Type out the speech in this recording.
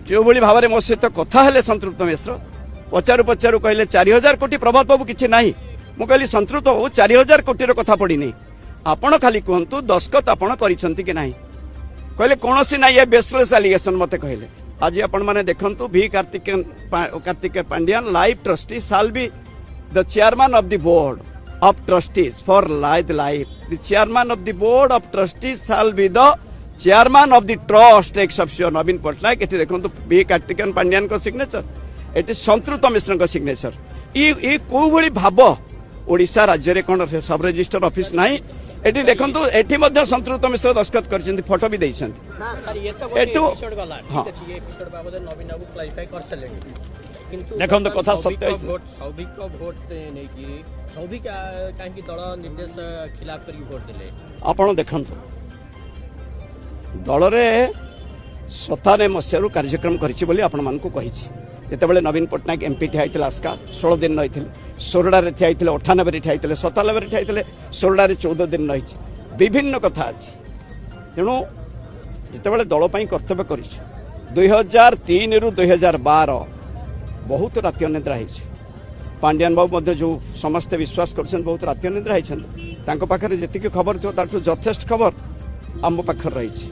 जो भाव में मो सहित कथा हेले संतृप्त मिश्र पचारू पचारू कहले 4000 कोटी प्रभात बाबू किसी ना मु कहली संतृप्त बाबू 4000 कोटी कथा पड़ी नहीं आपण खाली कहतु दस्खत आपण कि ना कहले कौन सी ना ये बेसलेस एलिगेशन मत कहले आज आपण मैंने देखु भी कार्तिक पांड्यान लाइफ ट्रस्टी साल be the chairman of the board of trustees for life. The chairman of the board of trustees shall be the chairman of the trust ex officio नवीन पट्टनायक एठी देखंतु बी कार्तिकेयन पांड्यान को सिग्नेचर एठी संतृप्त मिश्र को सिग्नेचर ई को भली भाव ओडिशा राज्य रे कोन सब रजिस्टर ऑफिस नाही एठी देखंतु एठी मध्ये संतृप्त मिश्र दस्खत करछन्ती फोटो भी दैछन्ती सर ये तो एपिसोड गला ठीक अछि ये एपिसोड बाबद नवीन बाबू क्लैरिफाई कर सलेनी किंतु देखो तो कथा सत्य सौभिक को वोट नै कि सौभिक काहे कि दल निर्देश खिलाफ करी वोट देले आपण देखंतु दल रे 97 मसियारू कार्यक्रम करिछि बोली आपण मान को कहिछि जेतेबेले नवीन पट्टनायक एमपी ठियाइथिला आस्का 16 दिन रहिथिले सोरडा रे ठियाइथिले 98 रे ठियाइथिले 97 रे ठियाइथिले सोरडा रे 14 दिन रहिछि विभिन्न कथा अछि तेणु जेतेबेले दल पई कर्तव्य करिछि 2003 रु 2012 बहुत राति अनिद्रा होइछि पांड्यान बाबू जो समस्त विश्वास कर बहुत राति अनिद्रा होइछन तांको पाखरे जेतिक खबर थो ताठु यथेष्ट खबर आम पाखर रही।